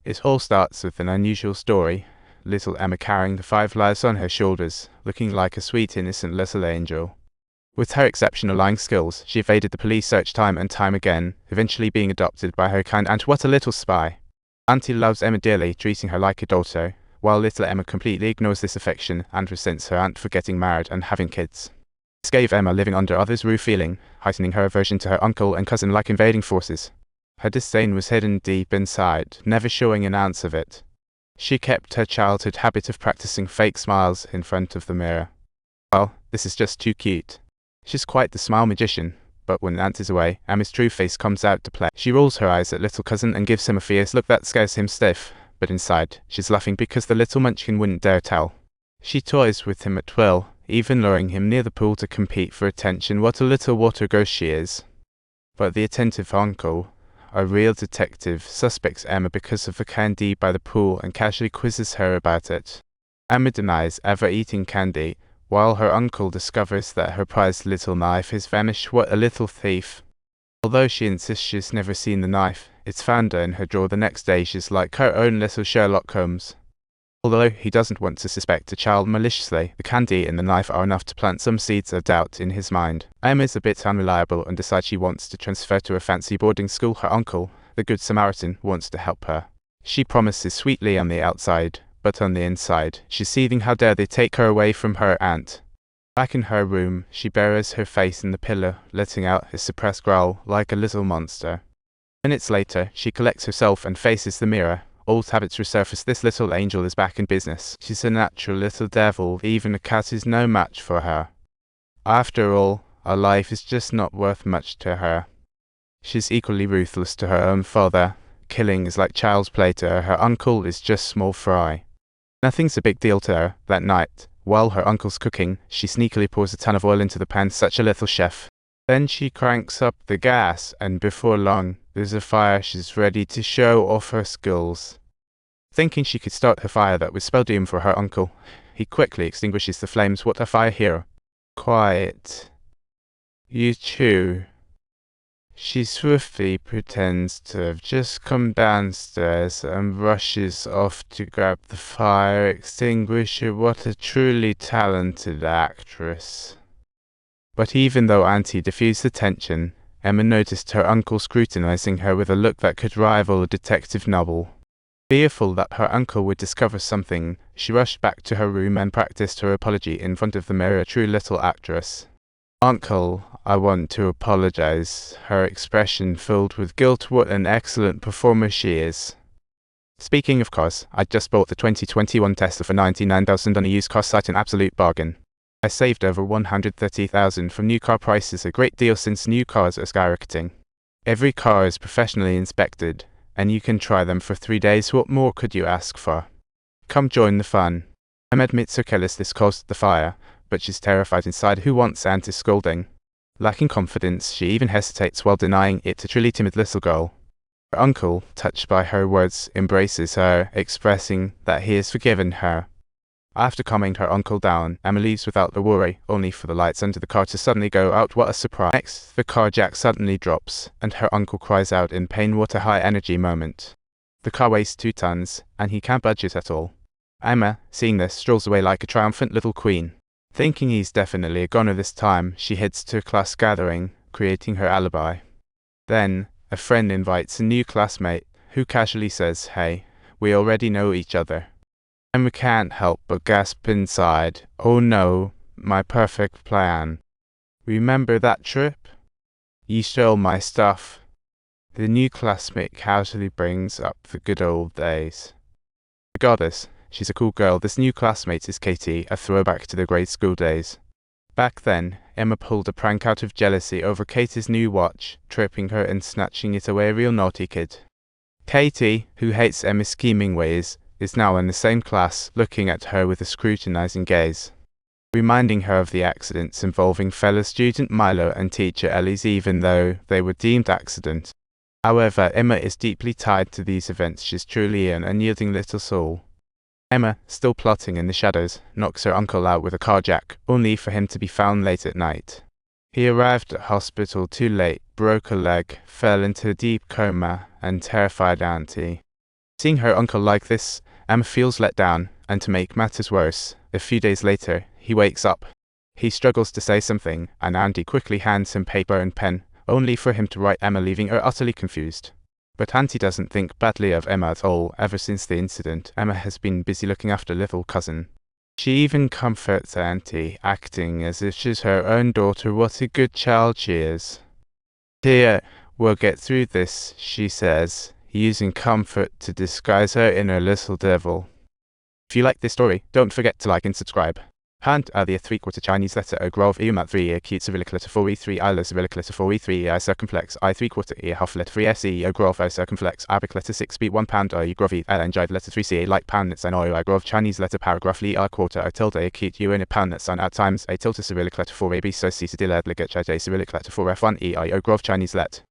It all starts with an unusual story. Little Emma carrying the 5 lives on her shoulders, looking like a sweet, innocent little angel. With her exceptional lying skills, she evaded the police search time and time again, eventually being adopted by her kind aunt. What a little spy! Auntie loves Emma dearly, treating her like a daughter, while little Emma completely ignores this affection and resents her aunt for getting married and having kids. This gave Emma living under others' roof feeling, heightening her aversion to her uncle and cousin like invading forces. Her disdain was hidden deep inside, never showing an ounce of it. She kept her childhood habit of practicing fake smiles in front of the mirror. Well, this is just too cute. She's quite the smile magician, but when Aunt is away, Emma's true face comes out to play. She rolls her eyes at little cousin and gives him a fierce look that scares him stiff, but inside, she's laughing because the little munchkin wouldn't dare tell. She toys with him at will, even luring him near the pool to compete for attention. What a little water ghost she is. But the attentive uncle, a real detective, suspects Emma because of the candy by the pool and casually quizzes her about it. Emma denies ever eating candy, while her uncle discovers that her prized little knife has vanished. What a little thief. Although she insists she's never seen the knife, it's found in her drawer the next day. She's like her own little Sherlock Holmes. Although he doesn't want to suspect the child maliciously, the candy and the knife are enough to plant some seeds of doubt in his mind. Emma is a bit unreliable and decides she wants to transfer to a fancy boarding school. Her uncle, the Good Samaritan, wants to help her. She promises sweetly on the outside, but on the inside, she's seething. How dare they take her away from her aunt? Back in her room, she buries her face in the pillow, letting out a suppressed growl like a little monster. Minutes later, she collects herself and faces the mirror. Old habits resurface. This little angel is back in business. She's a natural little devil. Even a cat is no match for her. After all, her life is just not worth much to her. She's equally ruthless to her own father. Killing is like child's play to her. Her uncle is just small fry. Nothing's a big deal to her. That night, while her uncle's cooking, she sneakily pours a ton of oil into the pan. Such a little chef. Then she cranks up the gas, and before long, there's a fire. She's ready to show off her skills. Thinking she could start her fire that would spell doom for her uncle, he quickly extinguishes the flames. What a fire hero. Quiet. You too. She swiftly pretends to have just come downstairs and rushes off to grab the fire extinguisher. What a truly talented actress. But even though Auntie diffused the tension, Emma noticed her uncle scrutinizing her with a look that could rival a detective novel. Fearful that her uncle would discover something, she rushed back to her room and practiced her apology in front of the mirror. A true little actress. Uncle, I want to apologize. Her expression filled with guilt. What an excellent performer she is. Speaking of cars, I just bought the 2021 Tesla for $99,000 on a used car site, an absolute bargain. I saved over $130,000 from new car prices, a great deal since new cars are skyrocketing. Every car is professionally inspected, and you can try them for 3 days. What more could you ask for? Come join the fun. Emma admits her carelessness caused the fire, but she's terrified inside. Who wants Auntie's scolding? Lacking confidence, she even hesitates while denying it. A truly timid little girl. Her uncle, touched by her words, embraces her, expressing that he has forgiven her. After calming her uncle down, Emma leaves without the worry, only for the lights under the car to suddenly go out. What a surprise. Next, the car jack suddenly drops, and her uncle cries out in pain. What a high-energy moment. The car weighs 2 tons, and he can't budge it at all. Emma, seeing this, strolls away like a triumphant little queen. Thinking he's definitely a goner this time, she heads to a class gathering, creating her alibi. Then, a friend invites a new classmate, who casually says, "Hey, we already know each other." Emma can't help but gasp inside. Oh no, my perfect plan. Remember that trip? You stole my stuff. The new classmate casually brings up the good old days. Regardless, she's a cool girl. This new classmate is Katie, a throwback to the grade school days. Back then, Emma pulled a prank out of jealousy over Katie's new watch, tripping her and snatching it away. A real naughty kid. Katie, who hates Emma's scheming ways, is now in the same class, looking at her with a scrutinizing gaze, reminding her of the accidents involving fellow student Milo and teacher Ellie's, even though they were deemed accident. However, Emma is deeply tied to these events. She's truly an unyielding little soul. Emma, still plotting in the shadows, knocks her uncle out with a carjack, only for him to be found late at night. He arrived at hospital too late, broke a leg, fell into a deep coma, and terrified Auntie Seeing her uncle like this, Emma feels let down, and to make matters worse, a few days later, he wakes up. He struggles to say something, and Andy quickly hands him paper and pen, only for him to write Emma, leaving her utterly confused. But Auntie doesn't think badly of Emma at all. Ever since the incident, Emma has been busy looking after little cousin. She even comforts Auntie, acting as if she's her own daughter. What a good child she is. Here, we'll get through this, she says, using comfort to disguise her inner little devil. If you like this story, don't forget to like and subscribe. Hand the 3/4 Chinese letter O grove umat 3 acute cyrillic letter 4e3 I cyrillic letter 4e3 I circumflex I 3/4 half letter 3 se O grove O circumflex Arabic letter 6b 1 pound O grove and jive letter 3 ca like poundnets and O I grove Chinese letter paragraph li R quarter O tilde acute u in a poundnets and at times a tilde cyrillic letter 4ab so c delad ligat J cyrillic letter 4f1 e I O grove Chinese let.